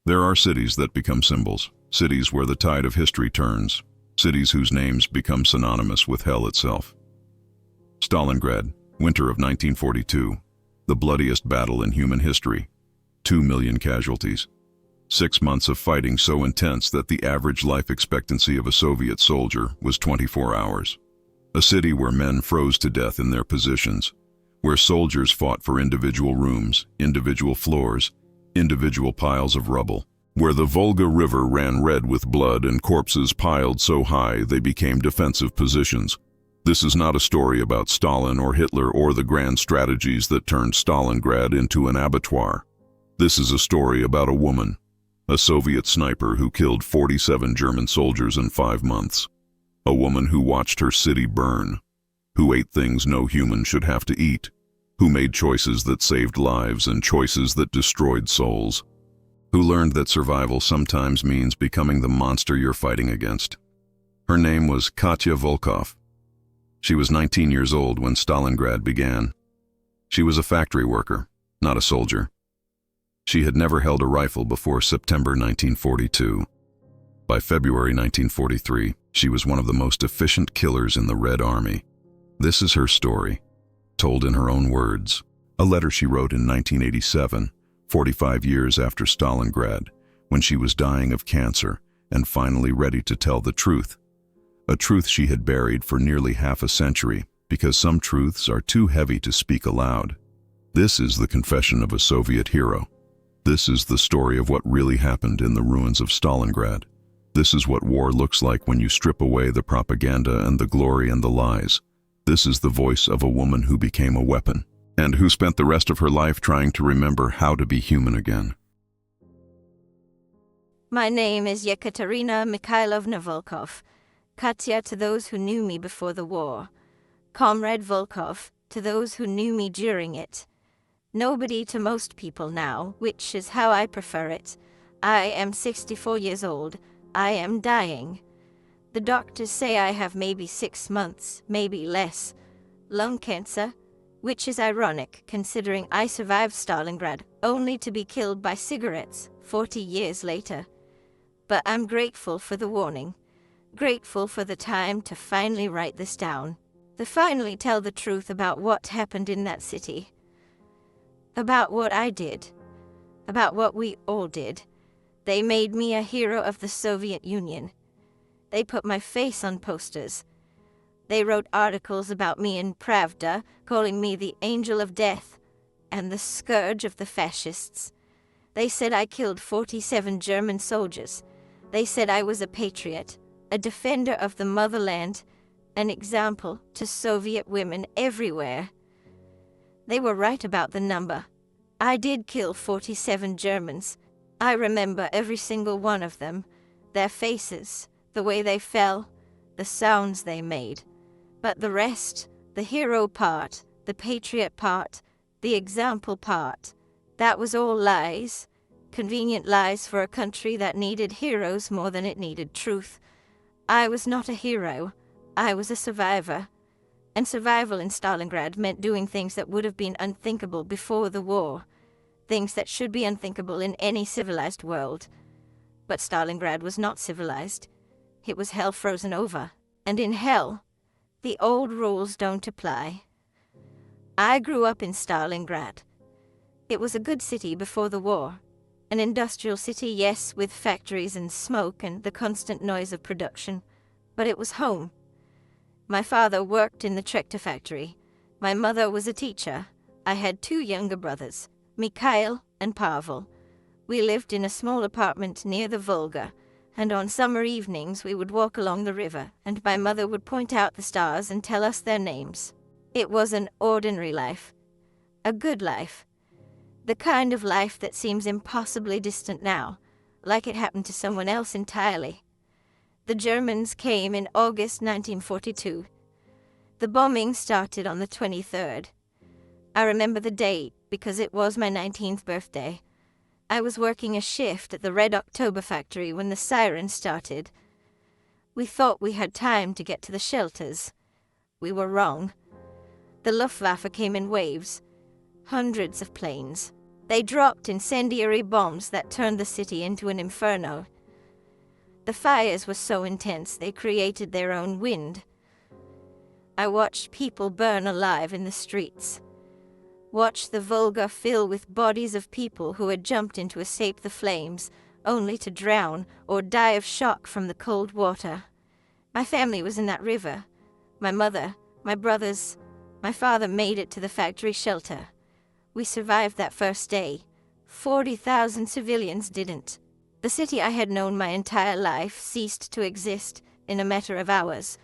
There are cities that become symbols, cities where the tide of history turns, cities whose names become synonymous with hell itself. Stalingrad, winter of 1942, the bloodiest battle in human history. 2 million casualties. 6 months of fighting so intense that the average life expectancy of a Soviet soldier was 24 hours. A city where men froze to death in their positions, where soldiers fought for individual rooms, individual floors, individual piles of rubble, where the Volga River ran red with blood and corpses piled so high they became defensive positions. This is not a story about Stalin or Hitler or the grand strategies that turned Stalingrad into an abattoir. This is a story about a woman, a Soviet sniper who killed 47 German soldiers in 5 months. A woman who watched her city burn, who ate things no human should have to eat, who made choices that saved lives and choices that destroyed souls, who learned that survival sometimes means becoming the monster you're fighting against. Her name was Katya Volkov. She was 19 years old when Stalingrad began. She was a factory worker, not a soldier. She had never held a rifle before September 1942. By February 1943, she was one of the most efficient killers in the Red Army. This is her story, told in her own words. A letter she wrote in 1987, 45 years after Stalingrad, when she was dying of cancer and finally ready to tell the truth. A truth she had buried for nearly half a century, because some truths are too heavy to speak aloud. This is the confession of a Soviet hero. This is the story of what really happened in the ruins of Stalingrad. This is what war looks like when you strip away the propaganda and the glory and the lies. This is the voice of a woman who became a weapon, and who spent the rest of her life trying to remember how to be human again. My name is Yekaterina Mikhailovna Volkov. Katya to those who knew me before the war. Comrade Volkov to those who knew me during it. Nobody to most people now, which is how I prefer it. I am 64 years old. I am dying. The doctors say I have maybe 6 months, maybe less. Lung cancer, which is ironic considering I survived Stalingrad only to be killed by cigarettes 40 years later. But I'm grateful for the warning. Grateful for the time to finally write this down. To finally tell the truth about what happened in that city. About what I did. About what we all did. They made me a hero of the Soviet Union. They put my face on posters. They wrote articles about me in Pravda, calling me the angel of death and the scourge of the fascists. They said I killed 47 German soldiers. They said I was a patriot, a defender of the motherland, an example to Soviet women everywhere. They were right about the number. I did kill 47 Germans. I remember every single one of them, their faces, the way they fell, the sounds they made. But the rest, the hero part, the patriot part, the example part, that was all lies. Convenient lies for a country that needed heroes more than it needed truth. I was not a hero. I was a survivor. And survival in Stalingrad meant doing things that would have been unthinkable before the war. Things that should be unthinkable in any civilized world. But Stalingrad was not civilized. It was hell frozen over. And in hell, the old rules don't apply. I grew up in Stalingrad. It was a good city before the war. An industrial city, yes, with factories and smoke and the constant noise of production. But it was home. My father worked in the tractor factory. My mother was a teacher. I had 2 younger brothers, Mikhail and Pavel. We lived in a small apartment near the Volga, and on summer evenings we would walk along the river, and my mother would point out the stars and tell us their names. It was an ordinary life. A good life. The kind of life that seems impossibly distant now, like it happened to someone else entirely. The Germans came in August 1942. The bombing started on the 23rd. I remember the date because it was my 19th birthday. I was working a shift at the Red October factory when the siren started. We thought we had time to get to the shelters. We were wrong. The Luftwaffe came in waves. Hundreds of planes. They dropped incendiary bombs that turned the city into an inferno. The fires were so intense they created their own wind. I watched people burn alive in the streets. Watched the Volga fill with bodies of people who had jumped in to escape the flames, only to drown or die of shock from the cold water. My family was in that river. My mother, my brothers, my father made it to the factory shelter. We survived that first day. 40,000 civilians didn't. The city I had known my entire life ceased to exist in a matter of hours.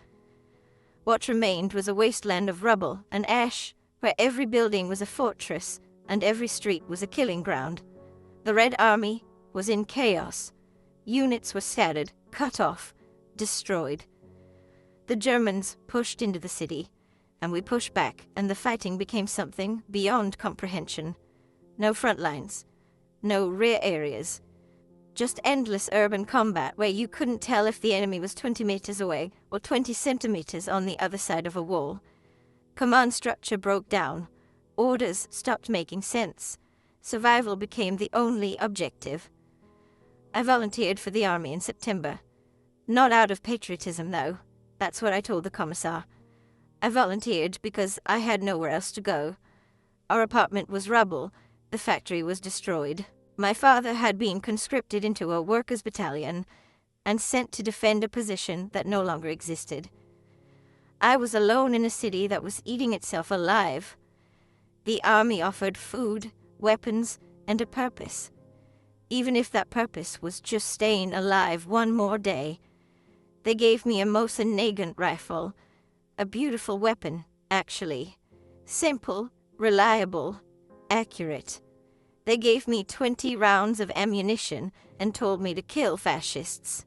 What remained was a wasteland of rubble and ash, where every building was a fortress and every street was a killing ground. The Red Army was in chaos. Units were scattered, cut off, destroyed. The Germans pushed into the city, and we pushed back, and the fighting became something beyond comprehension. No front lines, no rear areas, just endless urban combat where you couldn't tell if the enemy was 20 meters away or 20 centimeters on the other side of a wall. Command structure broke down. Orders stopped making sense. Survival became the only objective. I volunteered for the army in September. Not out of patriotism, though. That's what I told the commissar. I volunteered because I had nowhere else to go. Our apartment was rubble. The factory was destroyed. My father had been conscripted into a workers' battalion and sent to defend a position that no longer existed. I was alone in a city that was eating itself alive. The army offered food, weapons, and a purpose. Even if that purpose was just staying alive one more day. They gave me a Mosin Nagant rifle, a beautiful weapon, actually. Simple, reliable, accurate. They gave me 20 rounds of ammunition and told me to kill fascists.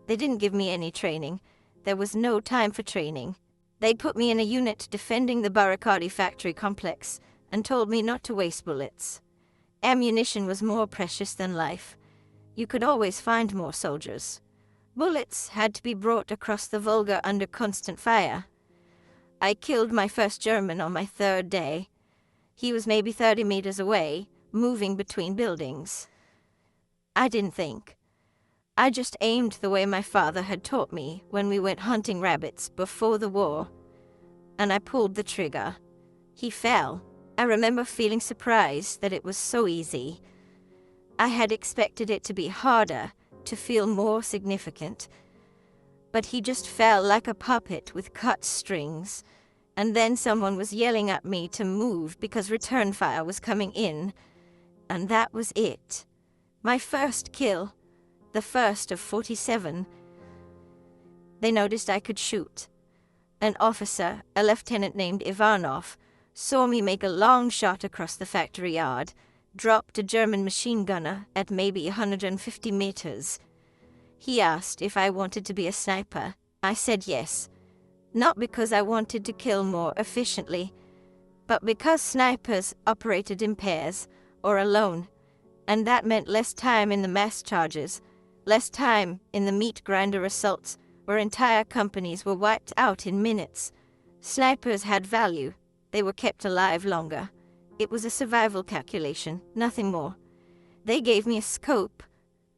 They didn't give me any training. There was no time for training. They put me in a unit defending the Barakadi factory complex and told me not to waste bullets. Ammunition was more precious than life. You could always find more soldiers. Bullets had to be brought across the Volga under constant fire. I killed my first German on my third day. He was maybe 30 meters away, moving between buildings. I didn't think. I just aimed the way my father had taught me when we went hunting rabbits before the war. And I pulled the trigger. He fell. I remember feeling surprised that it was so easy. I had expected it to be harder, to feel more significant. But he just fell like a puppet with cut strings. And then someone was yelling at me to move because return fire was coming in. And that was it. My first kill. The first of 47. They noticed I could shoot. An officer, a lieutenant named Ivanov, saw me make a long shot across the factory yard, dropped a German machine gunner at maybe 150 meters. He asked if I wanted to be a sniper. I said yes. Not because I wanted to kill more efficiently, but because snipers operated in pairs or alone, and that meant less time in the mass charges, less time in the meat grinder assaults where entire companies were wiped out in minutes. Snipers had value. They were kept alive longer. It was a survival calculation, nothing more. They gave me a scope,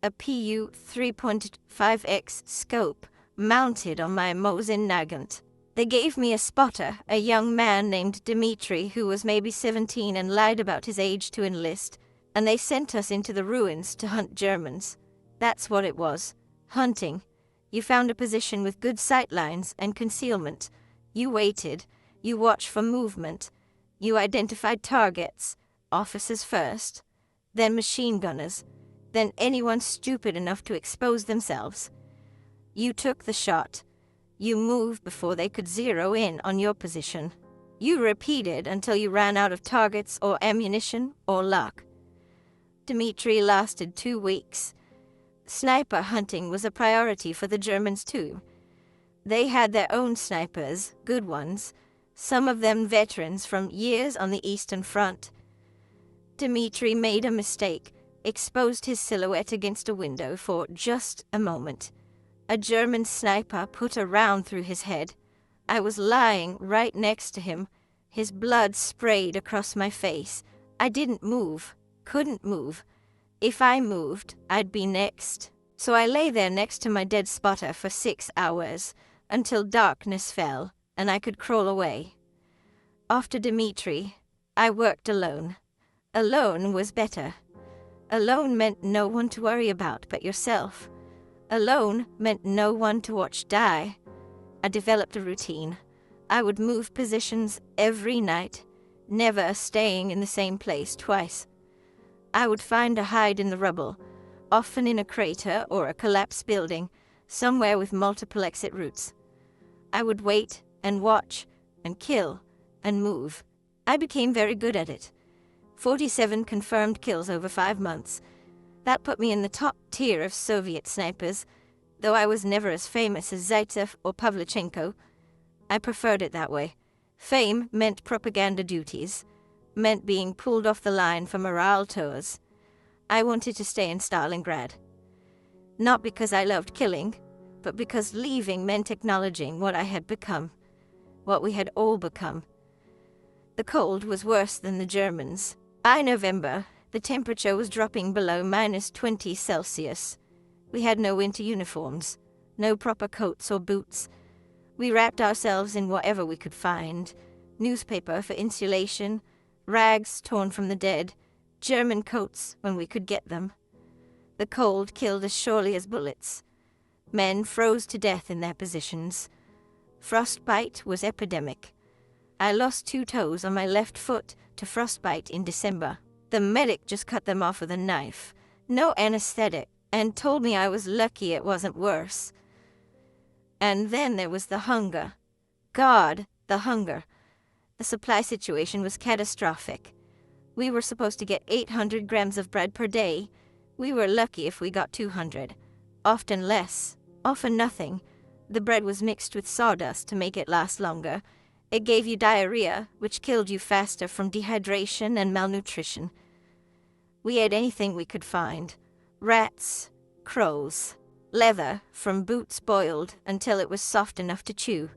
a PU 3.5x scope, mounted on my Mosin Nagant. They gave me a spotter, a young man named Dmitri who was maybe 17 and lied about his age to enlist, and they sent us into the ruins to hunt Germans. That's what it was. Hunting. You found a position with good sight lines and concealment. You waited. You watched for movement. You identified targets. Officers first. Then machine gunners. Then anyone stupid enough to expose themselves. You took the shot. You moved before they could zero in on your position. You repeated until you ran out of targets or ammunition or luck. Dmitri lasted 2 weeks. Sniper hunting was a priority for the Germans too. They had their own snipers, good ones, some of them veterans from years on the Eastern Front. Dmitri made a mistake, exposed his silhouette against a window for just a moment. A German sniper put a round through his head. I was lying right next to him. His blood sprayed across my face. I didn't move. couldn't move. If I moved, I'd be next. So I lay there next to my dead spotter for 6 hours, until darkness fell, and I could crawl away. After Dmitri, I worked alone. Alone was better. Alone meant no one to worry about but yourself. Alone meant no one to watch die. I developed a routine. I would move positions every night, never staying in the same place twice. I would find a hide in the rubble, often in a crater or a collapsed building, somewhere with multiple exit routes. I would wait and watch and kill and move. I became very good at it. 47 confirmed kills over 5 months. That put me in the top tier of Soviet snipers, though I was never as famous as Zaitsev or Pavlichenko. I preferred it that way. Fame meant propaganda duties, meant being pulled off the line for morale tours. I wanted to stay in Stalingrad. Not because I loved killing, but because leaving meant acknowledging what I had become, what we had all become. The cold was worse than the Germans. By November, the temperature was dropping below -20°C. We had no winter uniforms, no proper coats or boots. We wrapped ourselves in whatever we could find: newspaper for insulation, rags torn from the dead, German coats when we could get them. The cold killed as surely as bullets. Men froze to death in their positions. Frostbite was epidemic. I lost 2 toes on my left foot to frostbite in December. The medic just cut them off with a knife, no anesthetic, and told me I was lucky it wasn't worse. And then there was the hunger. God, the hunger. The supply situation was catastrophic. We were supposed to get 800 grams of bread per day. We were lucky if we got 200. Often less, often nothing. The bread was mixed with sawdust to make it last longer. It gave you diarrhea, which killed you faster from dehydration and malnutrition. We ate anything we could find. Rats, crows, leather from boots boiled until it was soft enough to chew.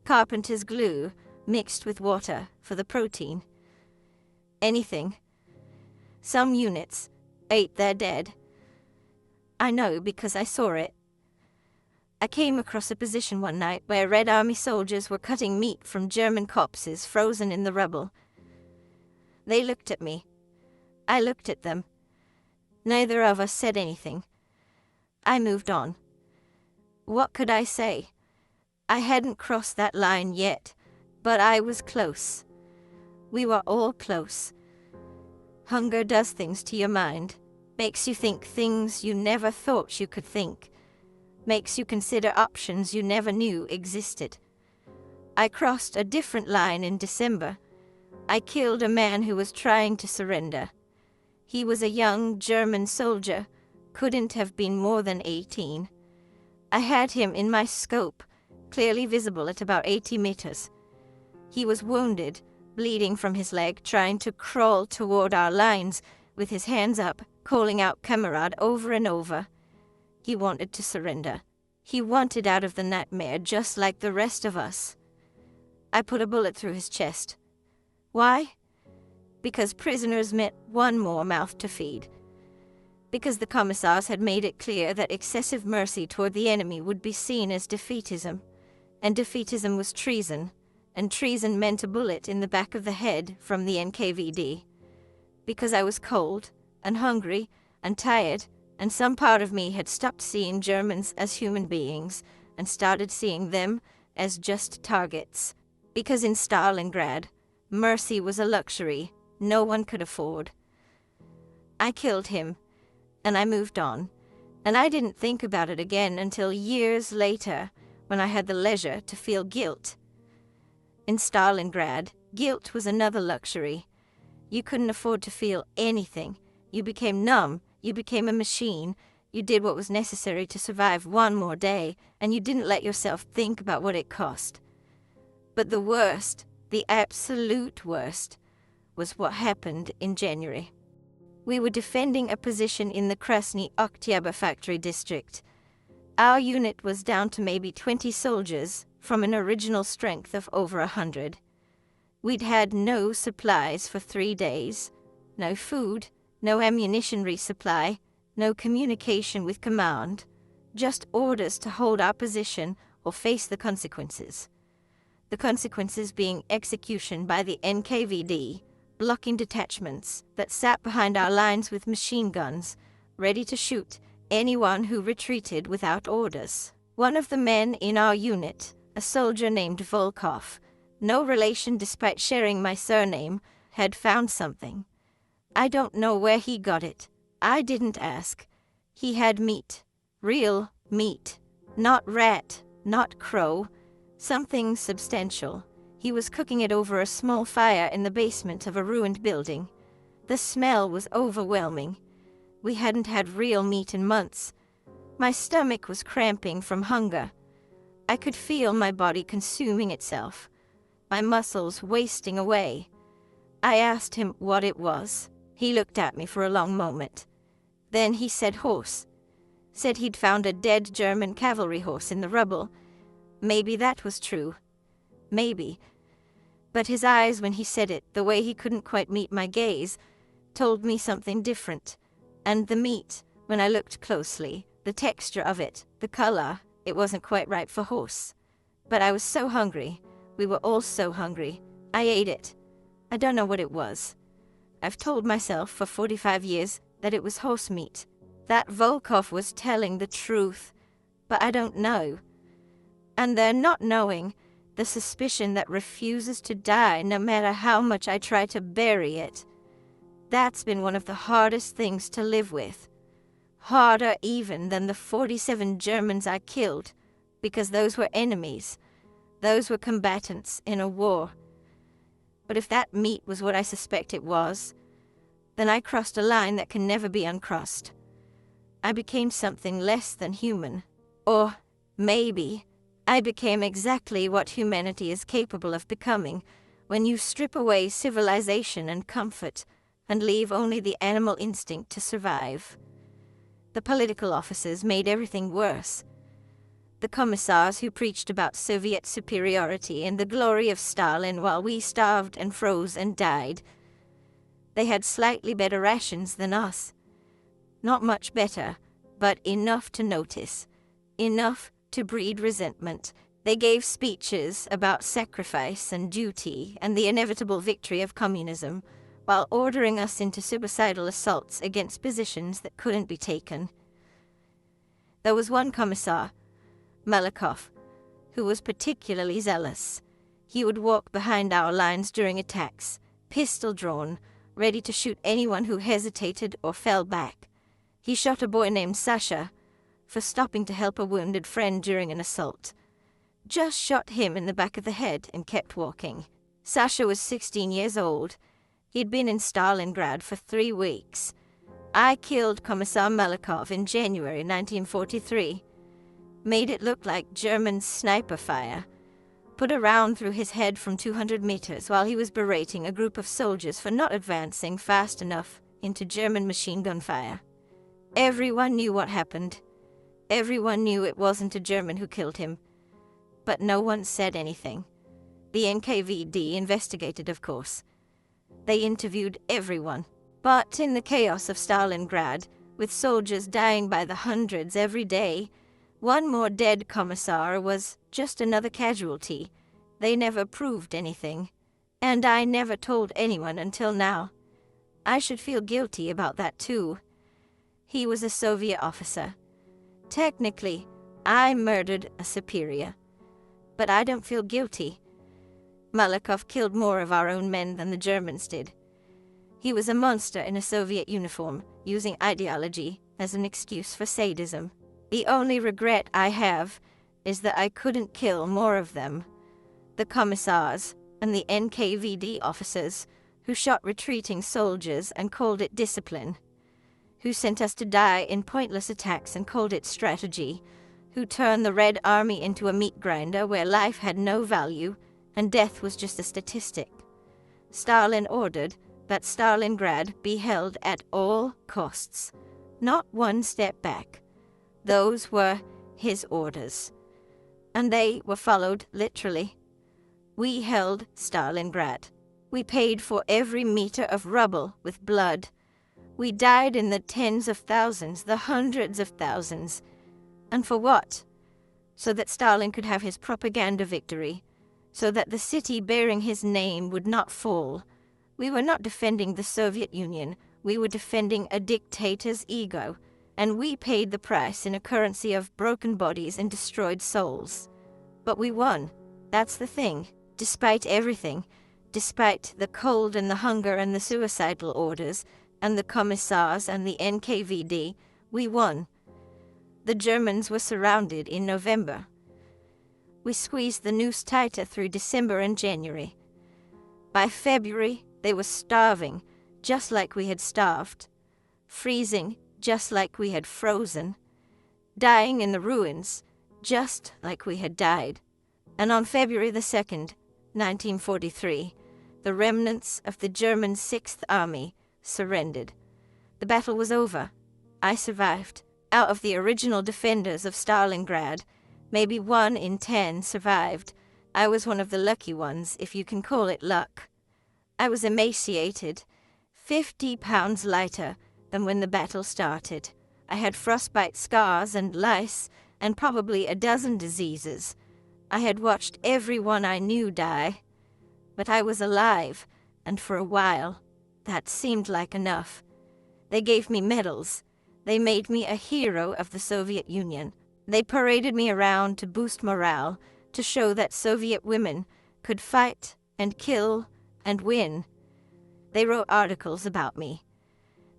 Carpenter's glue mixed with water for the protein. Anything. Some units ate their dead. I know because I saw it. I came across a position one night where Red Army soldiers were cutting meat from German corpses frozen in the rubble. They looked at me. I looked at them. Neither of us said anything. I moved on. What could I say? I hadn't crossed that line yet, but I was close. We were all close. Hunger does things to your mind, makes you think things you never thought you could think, makes you consider options you never knew existed. I crossed a different line in December. I killed a man who was trying to surrender. He was a young German soldier, couldn't have been more than 18. I had him in my scope, clearly visible at about 80 meters. He was wounded, bleeding from his leg, trying to crawl toward our lines, with his hands up, calling out "Kamerad" over and over. He wanted to surrender. He wanted out of the nightmare just like the rest of us. I put a bullet through his chest. Why? Because prisoners meant one more mouth to feed. Because the commissars had made it clear that excessive mercy toward the enemy would be seen as defeatism, and defeatism was treason, and treason meant a bullet in the back of the head from the NKVD. Because I was cold, and hungry, and tired, and some part of me had stopped seeing Germans as human beings, and started seeing them as just targets. Because in Stalingrad, mercy was a luxury no one could afford. I killed him, and I moved on, and I didn't think about it again until years later, when I had the leisure to feel guilt. In Stalingrad, guilt was another luxury. You couldn't afford to feel anything. You became numb, you became a machine, you did what was necessary to survive one more day, and you didn't let yourself think about what it cost. But the worst, the absolute worst, was what happened in January. We were defending a position in the Krasny Oktyabr factory district. Our unit was down to maybe 20 soldiers from an original strength of over 100. We'd had no supplies for 3 days, no food, no ammunition resupply, no communication with command, just orders to hold our position or face the consequences. The consequences being execution by the NKVD, blocking detachments that sat behind our lines with machine guns, ready to shoot anyone who retreated without orders. One of the men in our unit, a soldier named Volkov, no relation despite sharing my surname, had found something. I don't know where he got it. I didn't ask. He had meat. Real meat. Not rat, not crow. Something substantial. He was cooking it over a small fire in the basement of a ruined building. The smell was overwhelming. We hadn't had real meat in months. My stomach was cramping from hunger. I could feel my body consuming itself, my muscles wasting away. I asked him what it was. He looked at me for a long moment. Then he said horse. Said he'd found a dead German cavalry horse in the rubble. Maybe that was true. Maybe. But his eyes, when he said it, the way he couldn't quite meet my gaze, told me something different. And the meat, when I looked closely, the texture of it, the color, it wasn't quite right for horse. But I was so hungry. We were all so hungry. I ate it. I don't know what it was. I've told myself for 45 years that it was horse meat. That Volkov was telling the truth. But I don't know. And their not knowing, the suspicion that refuses to die no matter how much I try to bury it, that's been one of the hardest things to live with. Harder even than the 47 Germans I killed, because those were enemies. Those were combatants in a war. But if that meat was what I suspect it was, then I crossed a line that can never be uncrossed. I became something less than human. Or maybe I became exactly what humanity is capable of becoming when you strip away civilization and comfort and leave only the animal instinct to survive. The political officers made everything worse. The commissars who preached about Soviet superiority and the glory of Stalin while we starved and froze and died. They had slightly better rations than us. Not much better, but enough to notice. Enough to breed resentment. They gave speeches about sacrifice and duty and the inevitable victory of communism, while ordering us into suicidal assaults against positions that couldn't be taken. There was one commissar, Malikov, who was particularly zealous. He would walk behind our lines during attacks, pistol drawn, ready to shoot anyone who hesitated or fell back. He shot a boy named Sasha for stopping to help a wounded friend during an assault. Just shot him in the back of the head and kept walking. Sasha was 16 years old. He'd been in Stalingrad for 3 weeks. I killed Commissar Malikov in January 1943. Made it look like German sniper fire. Put a round through his head from 200 meters while he was berating a group of soldiers for not advancing fast enough into German machine gun fire. Everyone knew what happened. Everyone knew it wasn't a German who killed him. But no one said anything. The NKVD investigated, of course. They interviewed everyone. But in the chaos of Stalingrad, with soldiers dying by the hundreds every day, one more dead commissar was just another casualty. They never proved anything. And I never told anyone until now. I should feel guilty about that too. He was a Soviet officer. Technically, I murdered a superior. But I don't feel guilty. Malikov killed more of our own men than the Germans did. He was a monster in a Soviet uniform, using ideology as an excuse for sadism. The only regret I have is that I couldn't kill more of them. The commissars and the NKVD officers who shot retreating soldiers and called it discipline, who sent us to die in pointless attacks and called it strategy, who turned the Red Army into a meat grinder where life had no value and death was just a statistic. Stalin ordered that Stalingrad be held at all costs, not one step back. Those were his orders, and they were followed literally. We held Stalingrad. We paid for every meter of rubble with blood. We died in the tens of thousands, the hundreds of thousands. And for what? So that Stalin could have his propaganda victory, so that the city bearing his name would not fall. We were not defending the Soviet Union, we were defending a dictator's ego, and we paid the price in a currency of broken bodies and destroyed souls. But we won. That's the thing. Despite everything, despite the cold and the hunger and the suicidal orders, and the commissars and the NKVD, we won. The Germans were surrounded in November. We squeezed the noose tighter through December and January. By February, they were starving, just like we had starved. Freezing, just like we had frozen. Dying in the ruins, just like we had died. And on February the 2nd, 1943, the remnants of the German 6th Army surrendered. The battle was over. I survived. Out of the original defenders of Stalingrad, maybe 1 in 10 survived. I was one of the lucky ones, if you can call it luck. I was emaciated, 50 pounds lighter than when the battle started. I had frostbite scars and lice, and probably a dozen diseases. I had watched everyone I knew die. But I was alive, and for a while, that seemed like enough. They gave me medals. They made me a hero of the Soviet Union. They paraded me around to boost morale, to show that Soviet women could fight and kill and win. They wrote articles about me.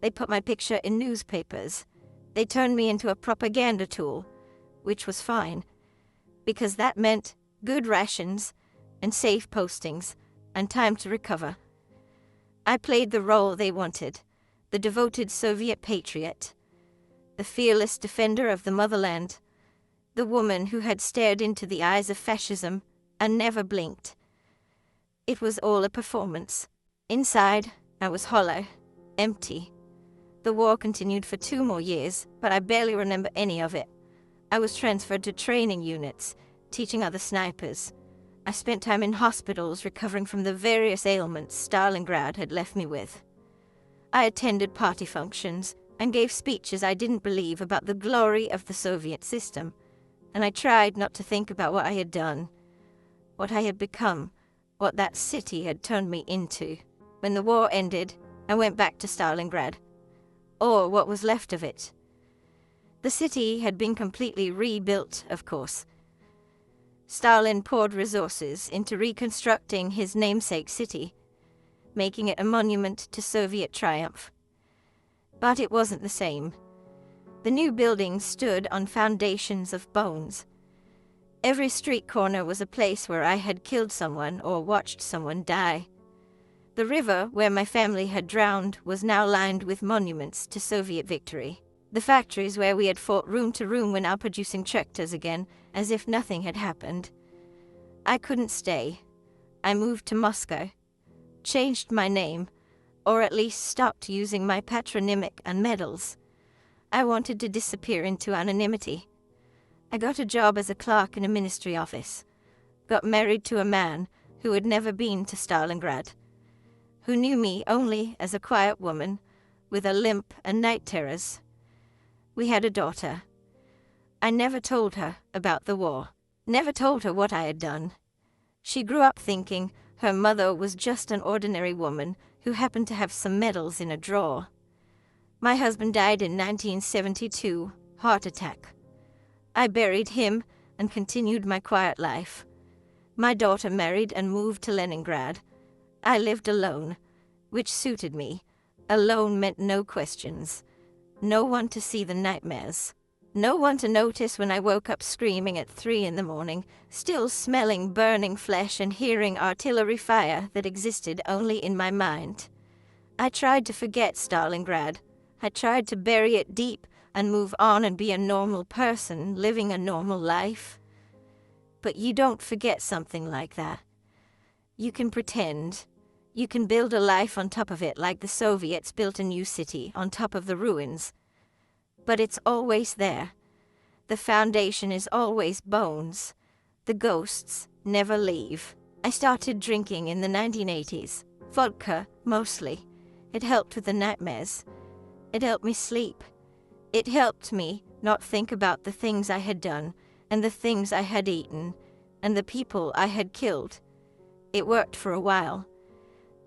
They put my picture in newspapers. They turned me into a propaganda tool, which was fine, because that meant good rations and safe postings and time to recover. I played the role they wanted, the devoted Soviet patriot, the fearless defender of the motherland, the woman who had stared into the eyes of fascism and never blinked. It was all a performance. Inside, I was hollow, empty. The war continued for 2 more years, but I barely remember any of it. I was transferred to training units, teaching other snipers. I spent time in hospitals recovering from the various ailments Stalingrad had left me with. I attended party functions and gave speeches I didn't believe about the glory of the Soviet system, and I tried not to think about what I had done, what I had become, what that city had turned me into. When the war ended, I went back to Stalingrad, or what was left of it. The city had been completely rebuilt, of course. Stalin poured resources into reconstructing his namesake city, making it a monument to Soviet triumph. But it wasn't the same. The new buildings stood on foundations of bones. Every street corner was a place where I had killed someone or watched someone die. The river where my family had drowned was now lined with monuments to Soviet victory. The factories where we had fought room to room were now producing tractors again, as if nothing had happened. I couldn't stay. I moved to Moscow, changed my name, or at least stopped using my patronymic and medals. I wanted to disappear into anonymity. I got a job as a clerk in a ministry office, got married to a man who had never been to Stalingrad, who knew me only as a quiet woman with a limp and night terrors. We had a daughter. I never told her about the war, never told her what I had done. She grew up thinking her mother was just an ordinary woman who happened to have some medals in a drawer. My husband died in 1972, heart attack. I buried him and continued my quiet life. My daughter married and moved to Leningrad. I lived alone, which suited me. Alone meant no questions. No one to see the nightmares. No one to notice when I woke up screaming at 3 a.m, still smelling burning flesh and hearing artillery fire that existed only in my mind. I tried to forget Stalingrad. I tried to bury it deep and move on and be a normal person, living a normal life. But you don't forget something like that. You can pretend. You can build a life on top of it like the Soviets built a new city on top of the ruins. But it's always there. The foundation is always bones. The ghosts never leave. I started drinking in the 1980s. Vodka, mostly. It helped with the nightmares. It helped me sleep. It helped me not think about the things I had done, and the things I had eaten, and the people I had killed. It worked for a while.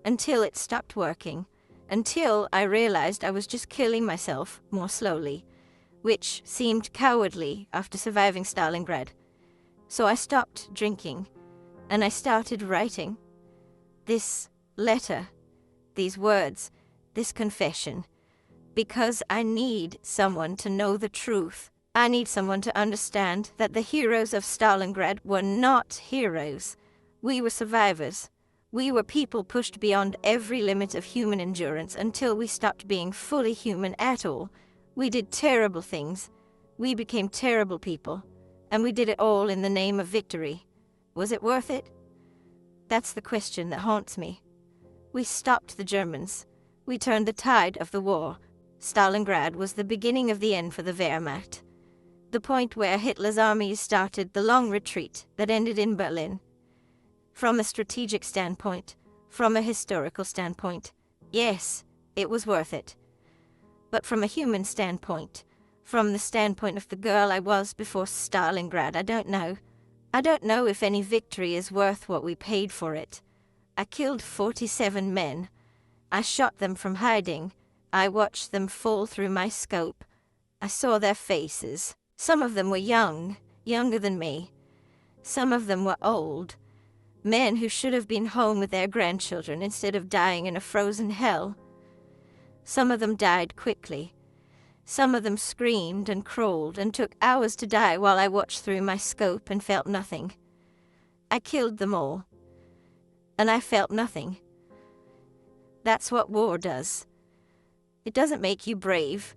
Until it stopped working. Until I realized I was just killing myself more slowly, which seemed cowardly after surviving Stalingrad. So I stopped drinking, and I started writing. This letter, these words, this confession, because I need someone to know the truth. I need someone to understand that the heroes of Stalingrad were not heroes. We were survivors. We were people pushed beyond every limit of human endurance until we stopped being fully human at all. We did terrible things. We became terrible people. And we did it all in the name of victory. Was it worth it? That's the question that haunts me. We stopped the Germans. We turned the tide of the war. Stalingrad was the beginning of the end for the Wehrmacht. The point where Hitler's armies started the long retreat that ended in Berlin. From a strategic standpoint, from a historical standpoint, yes, it was worth it. But from a human standpoint, from the standpoint of the girl I was before Stalingrad, I don't know. I don't know if any victory is worth what we paid for it. I killed 47 men. I shot them from hiding. I watched them fall through my scope. I saw their faces. Some of them were young, younger than me. Some of them were old. Men who should have been home with their grandchildren instead of dying in a frozen hell. Some of them died quickly. Some of them screamed and crawled and took hours to die while I watched through my scope and felt nothing. I killed them all. And I felt nothing. That's what war does. It doesn't make you brave.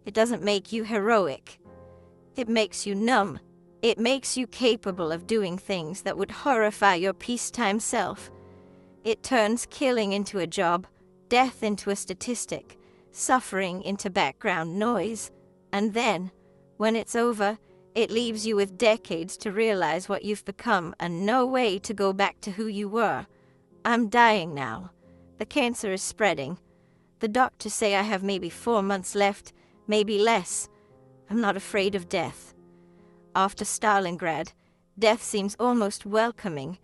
It doesn't make you heroic. It makes you numb. It makes you capable of doing things that would horrify your peacetime self. It turns killing into a job, death into a statistic, suffering into background noise. And then, when it's over, it leaves you with decades to realize what you've become and no way to go back to who you were. I'm dying now. The cancer is spreading. The doctors say I have maybe 4 months left, maybe less. I'm not afraid of death. After Stalingrad, death seems almost welcoming.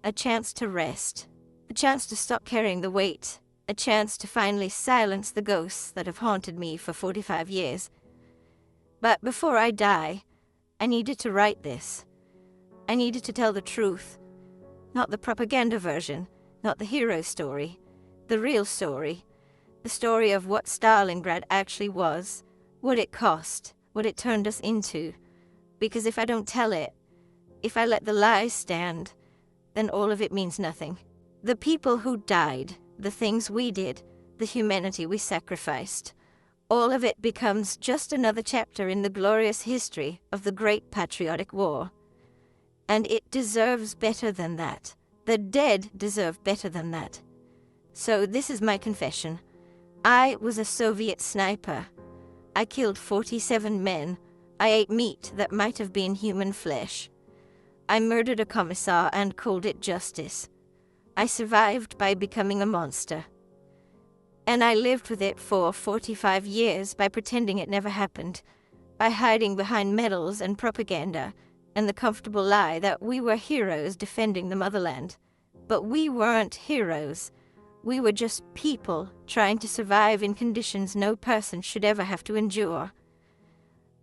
A chance to rest. A chance to stop carrying the weight. A chance to finally silence the ghosts that have haunted me for 45 years. But before I die, I needed to write this. I needed to tell the truth. Not the propaganda version, not the hero story. The real story. The story of what Stalingrad actually was. What it cost. What it turned us into. Because if I don't tell it, if I let the lies stand, then all of it means nothing. The people who died, the things we did, the humanity we sacrificed, all of it becomes just another chapter in the glorious history of the Great Patriotic War. And it deserves better than that. The dead deserve better than that. So this is my confession. I was a Soviet sniper. I killed 47 men. I ate meat that might have been human flesh. I murdered a commissar and called it justice. I survived by becoming a monster. And I lived with it for 45 years by pretending it never happened, by hiding behind medals and propaganda, and the comfortable lie that we were heroes defending the motherland. But we weren't heroes. We were just people trying to survive in conditions no person should ever have to endure.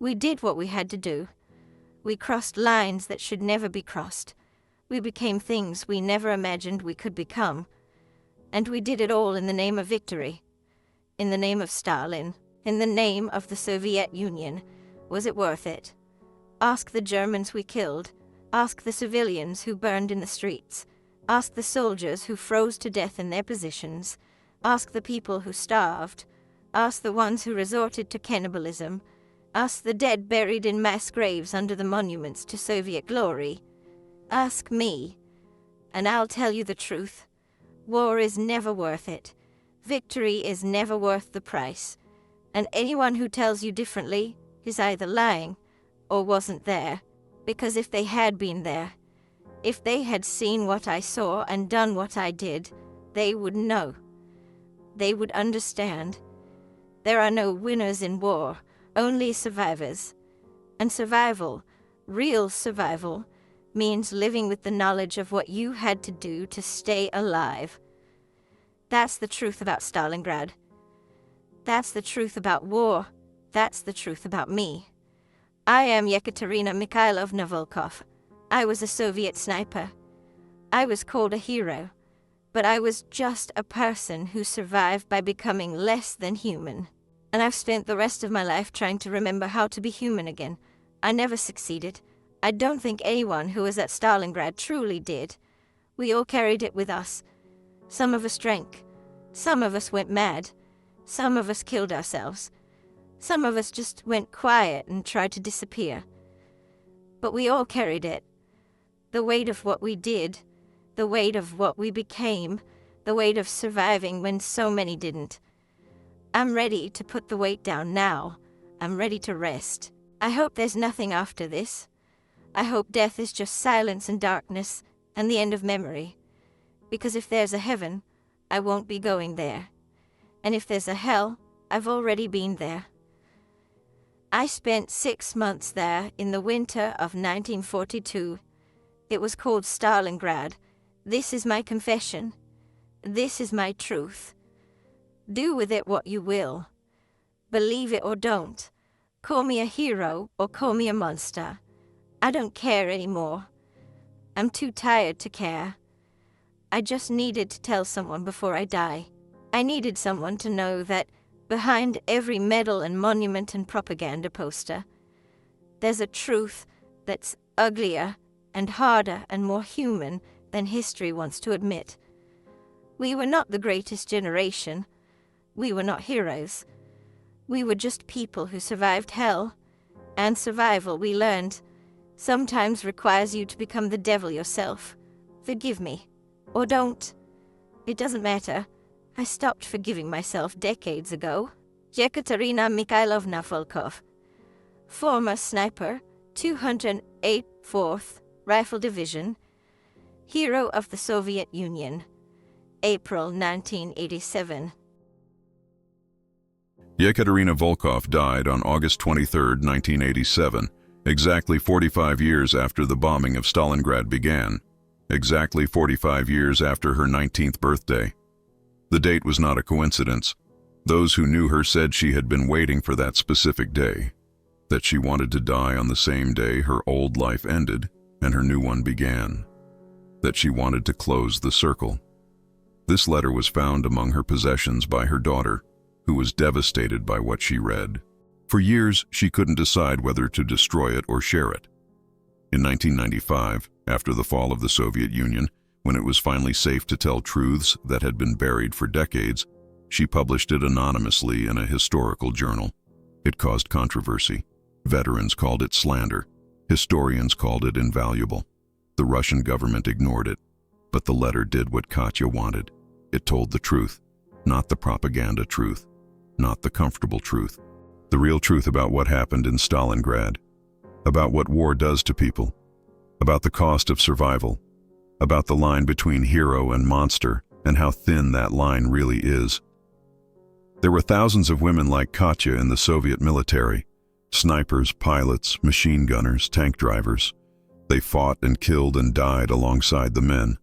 We did what we had to do. We crossed lines that should never be crossed. We became things we never imagined we could become. And we did it all in the name of victory. In the name of Stalin. In the name of the Soviet Union. Was it worth it? Ask the Germans we killed. Ask the civilians who burned in the streets. Ask the soldiers who froze to death in their positions. Ask the people who starved. Ask the ones who resorted to cannibalism. Ask the dead buried in mass graves under the monuments to Soviet glory. Ask me, and I'll tell you the truth. War is never worth it. Victory is never worth the price. And anyone who tells you differently is either lying or wasn't there. Because if they had been there, if they had seen what I saw and done what I did, they would know. They would understand. There are no winners in war, only survivors. And survival, real survival, means living with the knowledge of what you had to do to stay alive. That's the truth about Stalingrad. That's the truth about war. That's the truth about me. I am Yekaterina Mikhailovna Volkov. I was a Soviet sniper. I was called a hero, but I was just a person who survived by becoming less than human. And I've spent the rest of my life trying to remember how to be human again. I never succeeded. I don't think anyone who was at Stalingrad truly did. We all carried it with us. Some of us drank. Some of us went mad. Some of us killed ourselves. Some of us just went quiet and tried to disappear. But we all carried it. The weight of what we did, the weight of what we became, the weight of surviving when so many didn't. I'm ready to put the weight down now. I'm ready to rest. I hope there's nothing after this. I hope death is just silence and darkness and the end of memory. Because if there's a heaven, I won't be going there. And if there's a hell, I've already been there. I spent 6 months there in the winter of 1942. It was called Stalingrad. This is my confession. This is my truth. Do with it what you will. Believe it or don't. Call me a hero or call me a monster. I don't care anymore. I'm too tired to care. I just needed to tell someone before I die. I needed someone to know that behind every medal and monument and propaganda poster, there's a truth that's uglier and harder and more human than history wants to admit. We were not the greatest generation. We were not heroes. We were just people who survived hell. And survival, we learned, sometimes requires you to become the devil yourself. Forgive me. Or don't. It doesn't matter. I stopped forgiving myself decades ago. Yekaterina Mikhailovna Volkov, former sniper, 208th 4th Rifle Division, hero of the Soviet Union, April 1987. Yekaterina Volkov died on August 23, 1987, exactly 45 years after the bombing of Stalingrad began, exactly 45 years after her 19th birthday. The date was not a coincidence. Those who knew her said she had been waiting for that specific day, that she wanted to die on the same day her old life ended and her new one began, that she wanted to close the circle. This letter was found among her possessions by her daughter, who was devastated by what she read. For years, she couldn't decide whether to destroy it or share it. In 1995, after the fall of the Soviet Union, when it was finally safe to tell truths that had been buried for decades, she published it anonymously in a historical journal. It caused controversy. Veterans called it slander. Historians called it invaluable. The Russian government ignored it. But the letter did what Katya wanted. It told the truth, not the propaganda truth, not the comfortable truth. The real truth about what happened in Stalingrad, about what war does to people, about the cost of survival, about the line between hero and monster, and how thin that line really is. There were thousands of women like Katya in the Soviet military, snipers, pilots, machine gunners, tank drivers. They fought and killed and died alongside the men.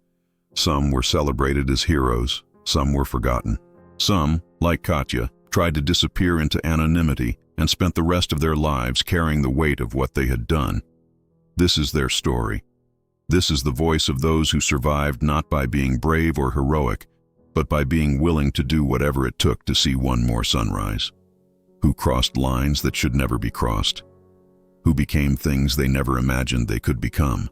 Some were celebrated as heroes, some were forgotten. Some, like Katya, tried to disappear into anonymity and spent the rest of their lives carrying the weight of what they had done. This is their story. This is the voice of those who survived not by being brave or heroic, but by being willing to do whatever it took to see one more sunrise. Who crossed lines that should never be crossed. Who became things they never imagined they could become.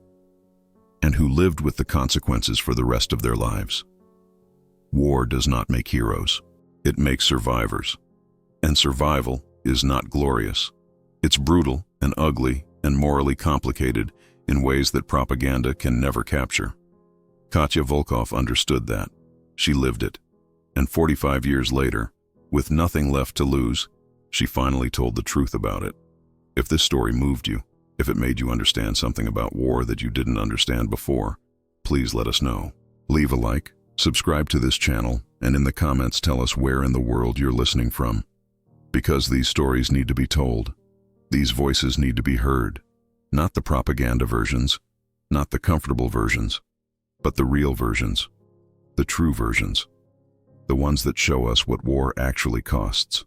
And who lived with the consequences for the rest of their lives. War does not make heroes. It makes survivors. And survival is not glorious. It's brutal and ugly and morally complicated in ways that propaganda can never capture. Katya Volkov understood that. She lived it. And 45 years later, with nothing left to lose, she finally told the truth about it. If this story moved you, if it made you understand something about war that you didn't understand before, please let us know. Leave a like, Subscribe to this channel, and in the comments tell us where in the world you're listening from. Because these stories need to be told. These voices need to be heard. Not the propaganda versions, not the comfortable versions, but the real versions, the true versions, the ones that show us what war actually costs.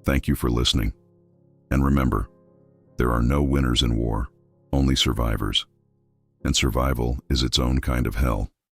Thank you for listening. And remember, there are no winners in war, only survivors. And survival is its own kind of hell.